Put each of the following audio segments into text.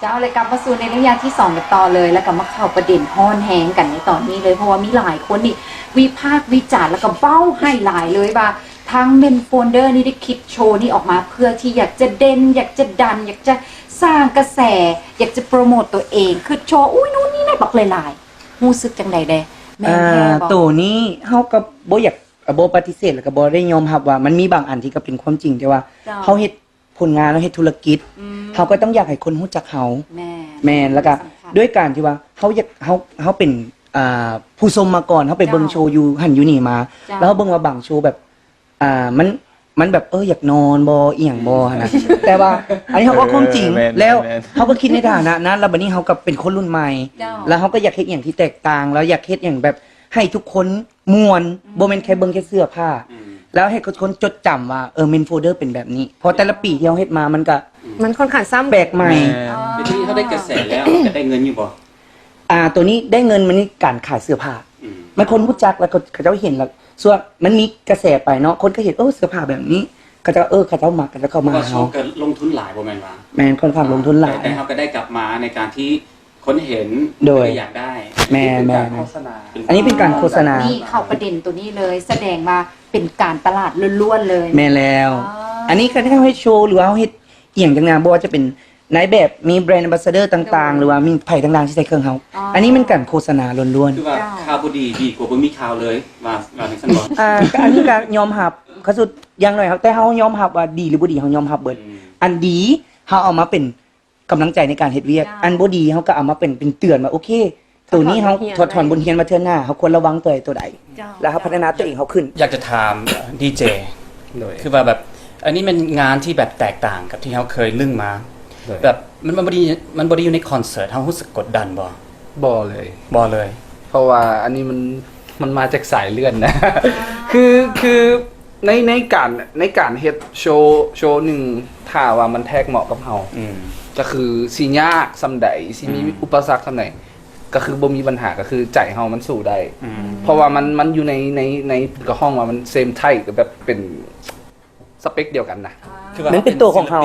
จะเอาเลยกลับมาสู่ในเรื่องยางที่2กันต่อเลยแล้วก็มาเข้าประเด็นฮ้อนแฮงกันในตอนนี้เลยเพราะว่ามีหลายคนนี่วิพากษ์วิจารณ์แล้วก็เบ้าให้หลายเลยว่าทางเมนโฟลเดอร์นี่ได้คิดโชว์นี่ออกมาเพื่อที่อยากจะเด่นอยากจะดันอยากจะสร้างกระแสอยากจะโปรโมตตัวเองคือโชว์อุ้ยนู่นนี่นั่นบอกหลายๆรู้สึกจังใดเด้แม่นแท้บ่ตัวนี้เฮาก็บ่อยากบ่ปฏิเสธแล้วก็บ่ได้ยอมรับว่ามันมีบางอันที่ก็เป็นความจริงแต่ว่าเฮาเฮ็ดผลงานเราเฮ็ดธุรกิจเฮาก็ต้องอยากให้คนรู้จักเฮาแม่นแล้วก็ด้วยการที่ว่าเฮาอยากเฮาเป็นผู้ชมมาก่อนเฮาไปเบิ่งโชว์อยู่หันอยู่นี่มาแล้วเฮาเบิ่งว่าบางโชว์แบบมันแบบอยากนอนบ่อีหยังบ่หั่นน่ะแต่ว่าอันนี้เฮาก็ความจริงแล้วเฮาก็คิดในฐานะนั้นแล้วบัดนี้เฮาก็เป็นคนรุ่นใหม่แล้วเฮาก็อยากเฮ็ดอีหยังที่แตกต่างแล้วอยากเฮ็ดอย่างแบบให้ทุกคนม่วนบ่แม่นแค่เบิ่งแค่เสื้อผ้าแล้วให้คนจดจำว่าเมนโฟลเดอร์เป็นแบบนี้เพราะแต่ละปีที่เฮาเฮ็ดมามันค่อนข้างซ้ำแปลกใหม่เป็นที่เขาได้กระแสแล้วจะได้เงินอยู่บ่ตัวนี้ได้เงินมันนี่การขายเสื้อผ้ามันคนรู้จักแล้วเขาจะเห็นแล้วส่วนมันมีกระแสไปเนาะคนก็เห็นเสื้อผ้าแบบนี้เขาจะเขาจะมักกันแล้วเข้ามาเฮาก็ลงทุนหลายบ่แม่นว่าแม่นค่อนข้างลงทุนหลายแต่เฮาก็ได้กลับมาในการที่คนเห็นโดยอยากได้แม่อันนี้เป็นการโฆษณานี่เข้าประเด็นตัวนี้เลยแสดงว่าเป็นการตลาดล้วนๆเลยแม่แล้วอันนี้ก็ได้ให้โชว์หรือว่าเฮ็ดเอียงจังงานบ่ว่าจะเป็นนายแบบมีแบรนด์แอมบาสเดอร์ต่างๆหรือว่ามีไผ่ต่างๆที่ใช้เครื่องเฮาอันนี้มันการโฆษณาล้วนๆคือว่าข่าวบ่ดีกว่าบ่มีข่าวเลยว่าในซั่นบ่อันนี้ก็ยอมรับเขาสุดอย่างน้อยครับแต่เฮายอมรับว่าดีหรือบ่ดีเฮายอมรับเบิดอันดีเฮาเอามาเป็นกำลังใจในการเฮ็ดเวียกอันบ่ดีเฮาก็เอามาเป็นเตือนว่าโอเคตัวนี้เฮาถอนบทเรียนมาเทื่อหน้าเฮาควรระวังตัวใดแล้วเฮาพัฒนาตัวเองเฮาขึ้นอยากจะถามดีเจคือว่าแบบอันนี้มันงานที่แบบแตกต่างกับที่เฮาเคยลึ่งมาแบบมันบ่ดีอยู่ในคอนเสิร์ตเฮารู้สึกกดดันบ่เลยเพราะว่าอันนี้มันมาจากสายเลื่อนนะคือในการเฮ็ดโชว์หนึ่งถ้าว่ามันแทกเหมาะกับเฮาก็คือสิยากซำใดสิมีอุปสรรคซำใดก็คือบ่มีปัญหาก็คือใจเฮามันสู้ได้เพราะว่ามันอยู่ในกระห้องว่ามันเซมไทกับแบบเป็นสเปคเดียวกันนะมันเป็นตัวของเฮา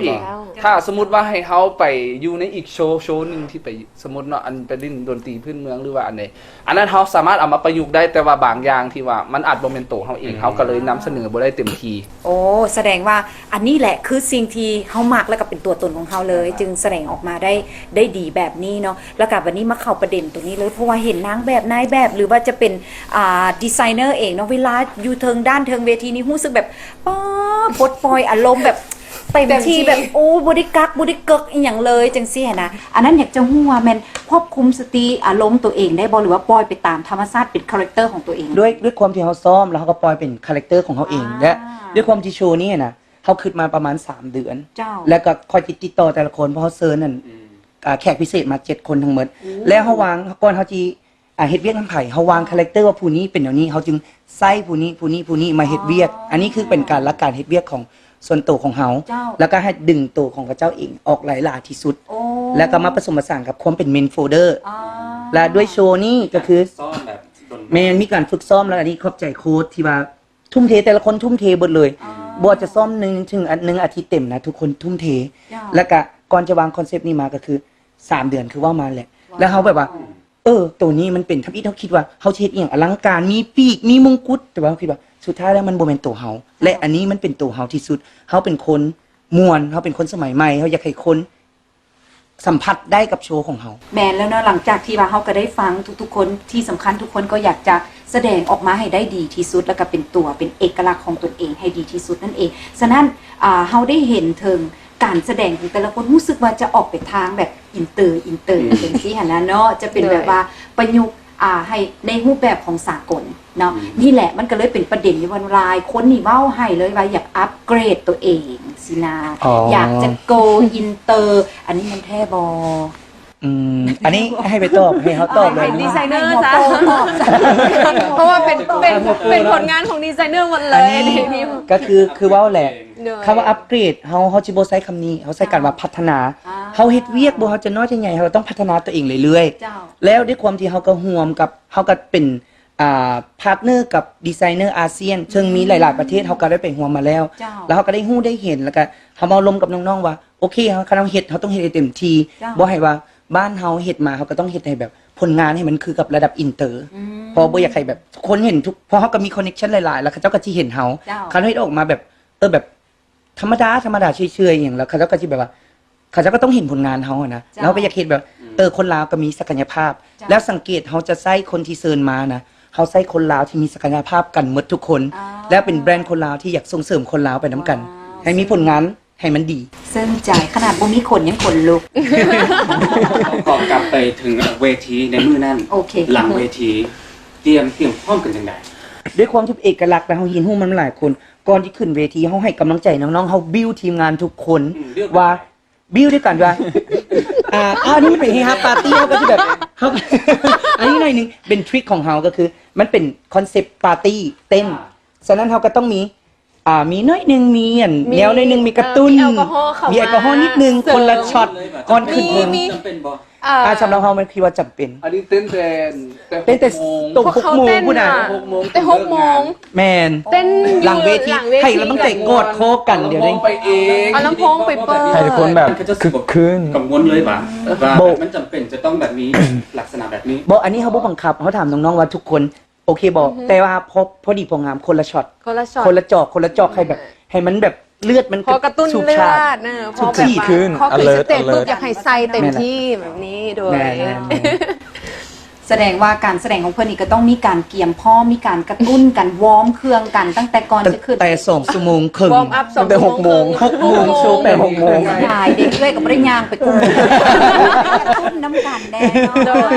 เองถ้าสมมุติว่าให้เฮาไปอยู่ในอีกโชว์นึงที่ไปสมมุติเนาะอันไปเล่นดนตรีพื้นเมืองหรือว่าอันใดอันนั้นเฮาสามารถเอามาประยุกต์ได้แต่ว่าบางอย่างที่ว่ามันอาจบ่แม่นตัวเฮาเองเฮาก็เลยนำเสนอบ่ได้เต็มที่โอ้แสดงว่าอันนี้แหละคือสิ่งที่เฮามักแล้วก็เป็นตัวตนของเฮาเลยจึงแสดงออกมาได้ดีแบบนี้เนาะแล้วก็วันนี้มาเข้าประเด็นตัวนี้เลยเพราะว่าเห็นนางแบบนายแบบหรือว่าจะเป็นดีไซเนอร์เองเนาะเวลาอยู่เทิงด้านเทิงเวทีนี้รู้สึกแบบปลดปล่อยอารมณ์แบบเต็มที่แบบโอ้บริกักบริเกิกอีหยังเลยจังซี่นะอันนั้นอยากจะฮู้ว่าแม่นควบคุมสติอารมณ์ตัวเองได้บ่หรือว่าปล่อยไปตามธรรมชาติเป็นคาแรคเตอร์ของตัวเองด้วยความที่เฮาซ้อมแล้วเฮาก็ปล่อยเป็นคาแรคเตอร์ของเฮาเองและด้วยความที่โชว์นี้นะเฮาคิดมาประมาณ3เดือนแล้วก็คอยติดต่อแต่ละคนเพราะเฮาเซิร์นนั่นแขกพิเศษมา7คนทั้งหมดแล้วเฮาวางก่อนเฮาสิเฮ็ดเวียกนำไผเฮาวางคาแรคเตอร์ว่าผู้นี้เป็นแนวนี้เฮาจึงใส่ผู้นี้มาเฮ็ดเวียกอันนี้คือเป็นการละการเฮ็ดเวียกของส่วนตัวของเฮาแล้วก็ให้ดึงตัวของพระเจ้าเองออกหลายๆที่สุดแล้วก็มาผสมผสานกับความเป็นเมนโฟลเดอร์และด้วยโชว์นี้ก็คือแม่นมีการฝึกซ้อมแล้วอันนี้ขอบใจโค้ชที่ว่าทุ่มเทแต่ละคนทุ่มเทหมดเลยบ่จะซ้อม1 ถึง 1 อาทิตย์เต็มนะทุกคนทุ่มเทแล้วก็ก่อนจะวางคอนเซปต์นี้มาก็คือ3 เดือนคือว่ามาแหละแล้วเฮาแบบว่าตัวนี้มันเป็นทับอีเฮาคิดว่าเฮาเฮ็ดอีหยังอลังการมีปีกมีมงกุฎแต่ว่าเฮาคิดว่าสุดท้ายแล้วมันบ่แม่นตัวเฮาและอันนี้มันเป็นตัวเฮาที่สุดเฮาเป็นคนม่วนเฮาเป็นคนสมัยใหม่เฮาอยากให้คนสัมผัสได้กับโชว์ของเฮาแม่นแล้วเนาะหลังจากที่ว่าเฮาก็ได้ฟังทุกๆคนที่สำคัญทุกคนก็อยากจะแสดงออกมาให้ได้ดีที่สุดแล้วก็เป็นตัวเป็นเอกลักษณ์ของตนเองให้ดีที่สุดนั่นเองฉะนั้นเฮาได้เห็นถึงการแสดงของแต่ละคนรู้สึกว่าจะออกไปทางแบบอินเตอร์จังซี่หั่นนะเนาะจะเป็นแบบว่าประยุกต์ให้ในรูปแบบของสากลเนาะนี่แหละมันก็เลยเป็นประเด็นในวันลายคนนี่เว้าให้เลยว่าอยากอัปเกรดตัวเองสินะอยากจะโกอินเตอร์อันนี้มันแท้บ่อันนี้ให้ไปตอบให้เขาตอบเลยดีไซเนอร์จ้ะเพราะว่าเป็นผลงานของดีไซเนอร์หมดเลยนี่ก็คือว่าแหละคำว่าอัปเกรดเฮาสิบ่ใช้คำนี้เฮาใช้การว่าพัฒนาเฮาเฮ็ดเวียกบ่เฮาจะน้อยจะใหญ่เฮาต้องพัฒนาตัวเองเรื่อยๆแล้วด้วยความที่เฮาก็ร่วมกับเฮาก็เป็นพาร์ทเนอร์กับดีไซเนอร์อาเซียนซึ่งมีหลายๆประเทศเฮาก็ได้ไปร่วมมาแล้วเฮาก็ได้ฮู้ได้เห็นแล้วก็เฮามาลมกับน้องๆว่าโอ เคเขาต้องเฮ็ดเขาต้องเฮ็ดให้เต็มที่ จ้ะ บ่ให้ว่าบ้านเฮาเฮ็ดมาเขาก็ต้องเฮ็ดให้แบบผลงานให้มันคือกับระดับอินเตอร์เพอบ่อยากให้แบบคนเห็นทุกเพราะเขาก็มีคอนเนคชั่นหลายๆแล้วเขาเจ้าก็สิเห็นเฮา เจ้า เขาเฮ็ดออกมาแบบแบบธรรมดาเฉยๆอย่างแล้วเขาเจ้าก็สิแบบว่าเขาเจ้าก็ต้องเห็นผลงานเฮาอะนะ จ้ะ แล้วก็อยากเห็นแบบคนลาวก็มีศักยภาพ จ้ะ แล้วสังเกตเฮาจะใส่คนที่เซิร์นมานะเขาใส่คนลาวที่มีศักยภาพกันหมดทุกคน อ่า แล้วเป็นแบรนด์คนลาวที่อยากส่งเสริมคนลาวไปน้ำกัน ว้าว ให้มีผลงานให้มันดี ซึ่งใจขนาดบ่มีขนยังขนลุก ก่อนกลับไปถึงเวทีในมื้อนั้น โอเค หลังเวทีเตรียมพร้อมกันจังได ด้วยความที่เอกลักษณ์แล้วเฮาเห็นฮู้มันหลายคน ก่อนที่ขึ้นเวทีเฮาให้กำลังใจน้องๆเฮาบิวทีมงานทุกคน เลือก ว่าบิวด้วยกันว่าอันนี้มันเป็นเฮฮาปาร์ตี้เฮาก็สิแบบเฮา อันนี้หน่อยหนึงเป็นทริคของเฮาก็คือ มันเป็นคอนเซปต์ปาร์ตี้เต้นฉะนั้นเฮาก็ต้องมีมีน้อยหนึงมีแนวน้อยหนึงมีกระตุ้น มีแอลกอฮอล์เข้ามามี แอลกอฮอล์นิดนึง เสริม คนละช็อตก่อนขึ้นเพลง มี จำเป็นบ่ สำหรับเฮามันคิดว่าจำเป็น อันนี้เต้นแต่ เป็นแต่ 6โมง ตรง พวก 6 เขา โมง เต้น พุ่นน่ะ อ่ะ 6โมง แต่6โมง แมน เต้นอยู่ หลังเวที หลังเวที ให้เราต้องเตะกอดโคกันเดี๋ยวได้ ลงไปเอง เอาลำโพงไปเปิด ให้ทุกคนแบบ มันก็จะ คึกคืน กังวลเลยว่า โบ มันจำเป็นจะต้องแบบนี้ ลักษณะแบบนี้ บอกอันนี้เขาบอกบังคับเขาถามน้องๆว่าทุกคนโอเคบอกแต่ว่าพอดีพองามคนละช็อต คนละช็อต คนละจอกให้แบบ ให้มันแบบเลือดมัน พอกระตุ้น สูบ เลือ ฉาด ดนะพ สู อบ แบบ ฉีด ว่า ขึ้น พอขึ้น alert สเตจปุ๊บ alert อยากให้ใส่เต็มที่แบบนี้ด้วย แม่น แสดงว่าการแสดงของเพื่อนนี่ก็ต้องมีการเกี่ยมพ่อมีการกระตุ้นกันวอร์มเครื่องกันตั้งแต่ก่อน ตั้ง จะขึ้น แต่2 ชั่วโมงครึ่ง วอร์มอัพ2 ตั้งแต่6โมง 6 โมงโชว์ไป6 โมง ใช่เด็กด้วยกับปริญญางไปกลุ่มกระตุ้นน้ำกันแน่เนาะ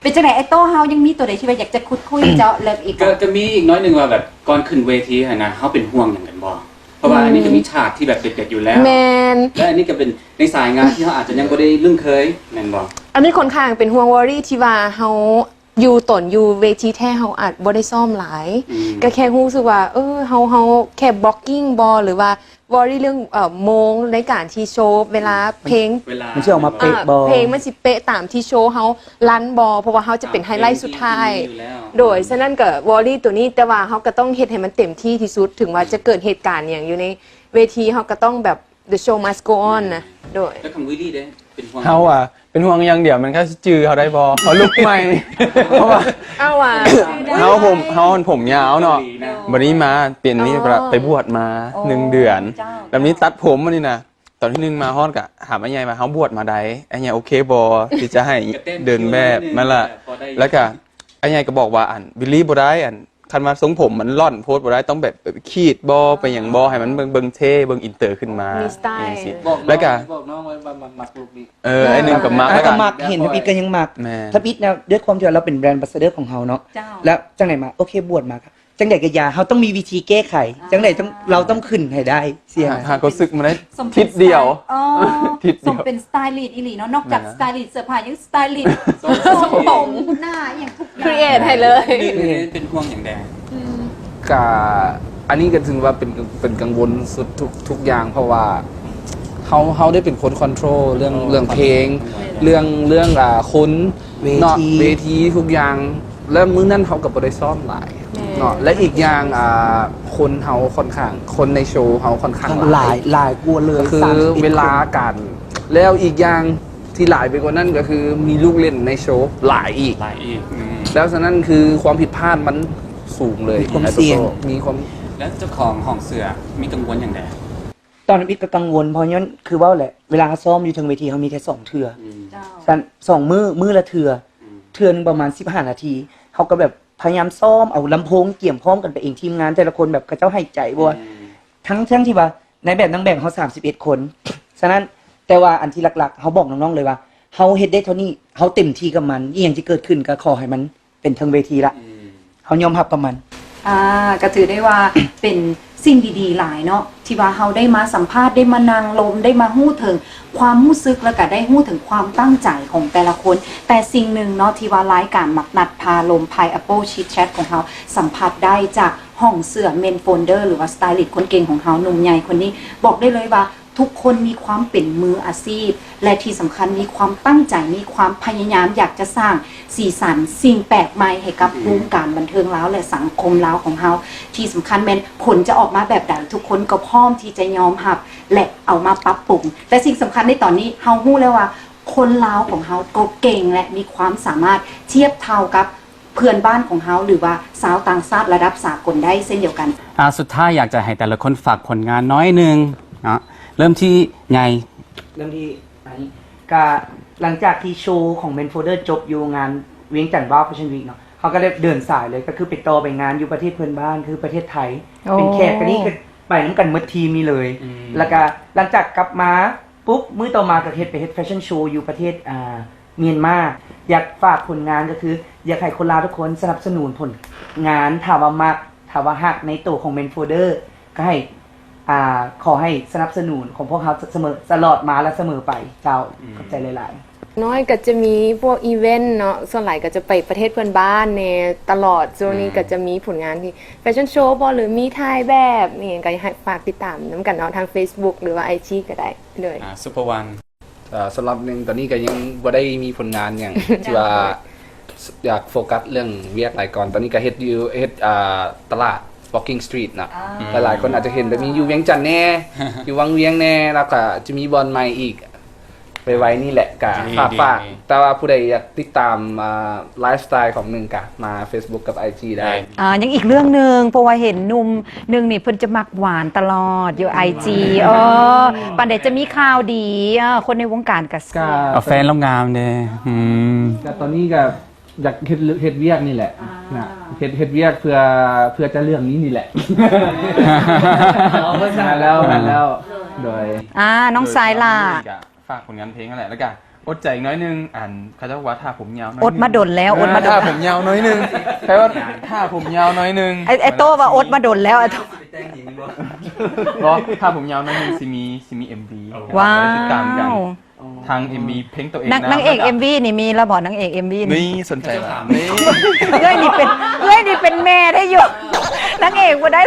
เป็นจังไหนไอ้โต้เฮายังมีตัวใดที่ว่าอยากจะคุยเจาะเลิกอีก ก็มีอีกน้อยหนึ่งว่าแบบก่อนขึ้นเวทีอะนะเขาเป็นห่วงอย่างกันบ่เพราะว่าอันนี้ก็มีฉากที่แบบเด็ดๆอยู่แล้ว แมน และอันนี้ก็เป็นในสายงานที่เขาอาจจะยังไม่ได้ลึ่งเคยแม่นบ่ อันนี้ค่อนข้างเป็นห่วงวอรี่ที่ว่าเฮาอยู่ตนอยู่เวทีแท้เฮาอาจบ่ได้ซ่อมหลาย ก็แค่รู้สึกว่าเฮาแค่บล็อกกิ้งบอลหรือว่าวอรี่เรื่องโมงในการที่โชว์เวลาเพลง เวลา มันจะออกมาเป๊ะ บอล เพลงมันสิเป๊ะตามที่โชว์เฮาลันบอลเพราะว่าเฮาจะเป็นไฮไลท์สุดท้าย อยู่แล้ว โดยฉะนั้นก็วอรี่ตัวนี้แต่ว่าเฮาก็ต้องเฮ็ดให้มันเต็มที่ที่สุดถึงว่าจะเกิดเหตุการณ์อย่างอยู่ในเวทีเฮาก็ต้องแบบ the show must go on นะโดย แล้วคำวิลลี่เด้เป็นห่วง เขาอ่ะ เป็นห่วงอย่างเดียวมันแค่จือเขาได้บอเขาลุกใหม่ เพราะว่า เอาว่ะ ผมยาวเนาะวันนี้มาเปลี่ยนนี่ไปบวชมา1 เดือนแบบนี้ตัดผมมานี่นะตอนที่1มาฮอดกะถามไอ้ใหญ่มาเขาบวชมาได้ไอ้ใหญ่โอเคบอที่จะให้เดินแบบมาละแล้วก็ไอ้ใหญ่ก็บอกว่าวิลลี่บ่ได้คันมาทรงผมมันล่อนโพสบ่ได้ต้องแบบขีดบอไปอย่างบอให้มันเบิ่งเท่เบิ่งอินเตอร์ขึ้นมา มีสไตล์ อย่างสิ บอกน้อง แล้วก็ บอกน้องไว้ว่ามักลูกนี้ ไอ้หนึ่งกับมาร์ค แล้วก็ กัน มักเห็นทับอิดก็ยังมัก แม่ ทับอิดเนี่ยด้วยความที่เราเป็นแบรนด์บัสเดอร์ของเฮาเนาะ เจ้า แล้วจังไหนมาโอเคบวชมาครับจังไหนกับยาเฮาต้องมีวิธีแก้ไขจังไหนเราต้องขึ้นให้ได้เสีย หากเขาซึกมาได้ สมเป็น ทิศเดียว อ๋อ ทิศเดี ส ยว มเป็นสไตลิสต์อีหลีเนาะนอกจาก แม่นะ สไตลิสต์เสื้อผ้ายังสไตลิสต์ทรงผมหน้าอย่างทุกอย่าง create ให้เลย เป็นห่วงอย่างแดง กะอันนี้ก็ถึงว่าเป็นกังวลสุดทุกอย่างเพราะว่าเขาได้เป็นคนคอนโทรลเรื่องเพลง เรื่องคน เวที เนาะเวทีทุกอย่างแล้วมื้อนั้นเขากับบ่ได้ซ้อมหลายเนาะและอีกอย่างคนเขาค่อนข้างคนในโชว์เขาค่อนข้าง หลายกลัวเลย ก็คือ 31 เวลากันแล้วอีกอย่างที่หลายไปกว่านั้นก็คือมีลูกเล่นในโชว์หลายอีก หลายอีก แล้วฉะนั้นคือความผิดพลาดมันสูงเลย มีความเสี่ยง มีความ แล้วเจ้าของห้องเสือมีกังวลอย่างแดง ตอนนั้นอิดก็กังวลเพราะงั้นคือว่าแหละเวลาเขาซ้อมอยู่ทางเวทีเขามีแค่2 เทื่อ เจ้า สัน2 มื้อละเทื่อเทื่อนึงประมาณ15 นาทีเขาก็แบบพยายามซ้อมเอาลำโพงเกี่ยมพร้อมกันไปเองทีมงานแต่ละคนแบบกระเจ้าให้ใจบ่ว่าทั้งที่ว่าในแบบนางแบบเขา31 คนฉะนั้นแต่ว่าอันที่หลักๆเขาบอกน้องๆเลยว่าเขาเฮ็ดได้เท่านี้เขาเต็มที่กับมันอีหยังที่เกิดขึ้นก็ขอให้มันเป็นทางเวทีละเขายอมรับกับมัน ก็ถือได้ว่า เป็นสิ่งดีๆหลายเนาะที่ว่าเฮาได้มาสัมภาษณ์ได้มานั่งลมได้มาฮู้ถึงความรู้สึกแล้วก็ได้ฮู้ถึงความตั้งใจของแต่ละคน แต่สิ่งหนึ่งเนาะที่ว่ารายการมักนัดพาลมพาย Apple Chit Chat ของเฮาสัมผัสได้จากห้องเสื้อเมนโฟลเดอร์หรือว่าสไตลิสต์คนเก่งของเฮาหนุ่มใหญ่คนนี้บอกได้เลยว่า ทุกคนมีความเป็นมืออาชีพ และที่สำคัญมีความตั้งใจมีความพยายามอยากจะสร้างสีสันสิ่งแปลกใหม่ให้กับวงการบันเทิงลาวและสังคมลาวของเฮาที่สำคัญแม่นผลจะออกมาแบบใดทุกคนก็พร้อมที่จะยอมรับและเอามาปรับปรุงแต่สิ่งสำคัญในตอนนี้เฮาฮู้แล้วว่าคนลาวของเฮาก็เก่งและมีความสามารถเทียบเท่ากับเพื่อนบ้านของเฮาหรือว่าสาวต่างชาติระดับสากลได้เช่นเดียวกัน สุดท้ายอยากจะให้แต่ละคนฝากผลงานน้อยหนึงเนาะเริ่มที่ไง เรื่องที่อันนี้ก็หลังจากที่โชว์ของเมนโฟเดอร์จบอยู่งานเวียงจันทร์ว้าวแฟชั่นวีคเนาะเขาก็ได้เดินสายเลยก็คือไปต่อไปงานอยู่ประเทศเพื่อนบ้านคือประเทศไทย เป็นแขกกันนี่ก็ไปน้ำกันหมดทีมนี่เลย แล้วก็หลังจากกลับมาปุ๊บมื้อต่อมาก็เฮ็ดไปเฮ็ดแฟชั่นโชว์อยู่ประเทศเมียนมาอยากฝากผลงานก็คืออยากให้คนลาวทุกคนสนับสนุนผลงานถามว่ามักถามว่าฮักในตัวของเมนโฟเดอร์ก็ให้ขอให้สนับสนุนของพวกเขาเสมอตลอดมาและเสมอไปเจ้าขอบใจหลายๆ น้อยก็จะมีพวกอีเวนต์เนาะส่วนใหญ่ก็จะไปประเทศเพื่อนบ้านในตลอดช่วงนี้ก็จะมีผลงานที่แฟชั่นโชว์บอหรือมีถ่ายแบบนี่ก็ให้ฝากติดตามน้ำกันเนาะทาง Facebook หรือว่า IG ก็ได้เลย ซุปเปอร์วัน สำหรับหนึ่งตอนนี้ก็ยังบ่ได้มีผลงานอย่าง ที่ว่าอยากโฟกัสเรื่องเวียกหลายก่อนตอนนี้ก็เฮ็ดอยู่เฮ็ดตลาด Walking Street นะหลายๆคนอาจจะเห็นแต่มีอยู่เวียงจันทน์แน่ อยู่วังเวียงแน่แล้วก็จะมีบอลใหม่อีกไปไว้นี่แหละกะฝากแต่ว่าผู้ใดอยากติดตามไลฟ์สไตล์ของหนึ่งกะมา Facebook กับ IG ได้ ยังอีกเรื่องหนึ่งเพราะว่าเห็นหนุ่มหนึ่งนี่เพิ่นจะมักหวานตลอดอยู่ IG ปันเดจะมีข่าวดีคนในวงการกับ เอาแฟนลงงามเด้ก็ตอนนี้ก็อยากเฮ็ดเวียกนี่แหละนะเฮ็ดเวียกเพื่อจะเรื่องนี้นี่แหละมาแล้วโดยน้องสายล่ะฝากผลงานเพลงนั่นแหละแล้วกันอดใจอีกน้อยนึงเขาจะว่าท่าผมยาวน้อย อดมาดนแล้วอดมาดน ท่าผมยาวน้อยนึงแปลว่าท่าผมยาวน้อยนึงไอ้โตว่าอดมาดนแล้วไอ้โต เพราะท่าผมยาวน้อยนึงสิมี MV ว้าว ติดตามกันทาง MV เพลงตัวเองนางเอก MV นี่มีแล้วบอกนางเอก MV นี่สนใจป่ะนี่ เอ้ยนี่เป็นแม่ได้อยู่นางเอกบ่ได้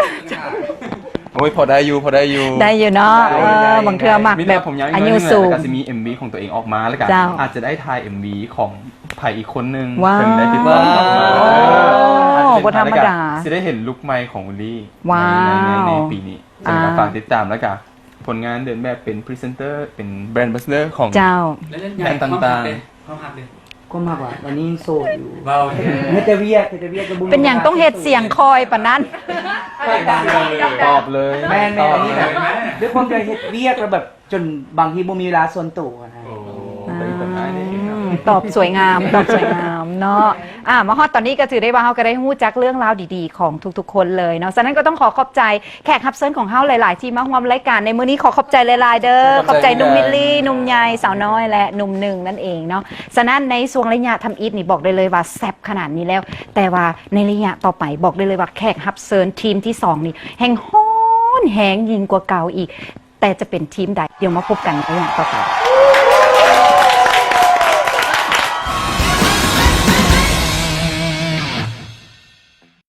โอ้ยพอได้อยู่ได้อยู่เนาะบางเทื่อมักแบบอายุสูงก็จะมี MV ของตัวเองออกมาแล้วกันอาจจะได้ถ่าย MV ของไผ่อีกคนนึง ว้าว ถึงได้ติดต่อมาบ่ธรรมดาจะได้เห็นลุคใหม่ของอุลลี่ ว้าว ในปีนี้จะฝากติดตามแล้วกันผลงานเดินแบบเป็นพรีเซนเตอร์เป็นแบรนด์บัสเดอร์ของ เจ้า แบรนด์ต่างๆก็มากกว่าวันนี้โสดอยู่ ว้าว เฮดเวียกก็บุญ เป็นอย่างต้องเฮ็ดเสียงคอยปะนั้น ตอบเลย แม่นอันนี้แบบด้วยความใจเฮ็ดเวียกแล้วแบบจนบางทีบ่มีเวลาส่วนตัวนะ ตอบสวยงามเนาะมาฮอดตอนนี้ก็ถือได้ว่าเฮาก็ได้ฮู้จักเรื่องราวดีๆของทุกๆคนเลยเนาะฉะนั้นก็ต้องขอบใจแขกรับเชิญของเฮาหลายๆที่มาร่วมรายการในมื้อนี้ขอบใจหลายๆเด้อขอบใจหนุ่มมิลลี่หนุ่มใหญ่สาวน้อยและหนุ่มหนึ่งนั่นเองเนาะฉะนั้นในช่วงระยะทำอีทนี่บอกได้เลยว่าแซ่บขนาดนี้แล้วแต่ว่าในระยะต่อไปบอกได้เลยว่าแขกรับเชิญทีมที่2นี่แห่งฮ้อนแหงยิ่งกว่าเก่าอีกแต่จะเป็นทีมใดเดี๋ยวมาพบกันในระยะต่อไป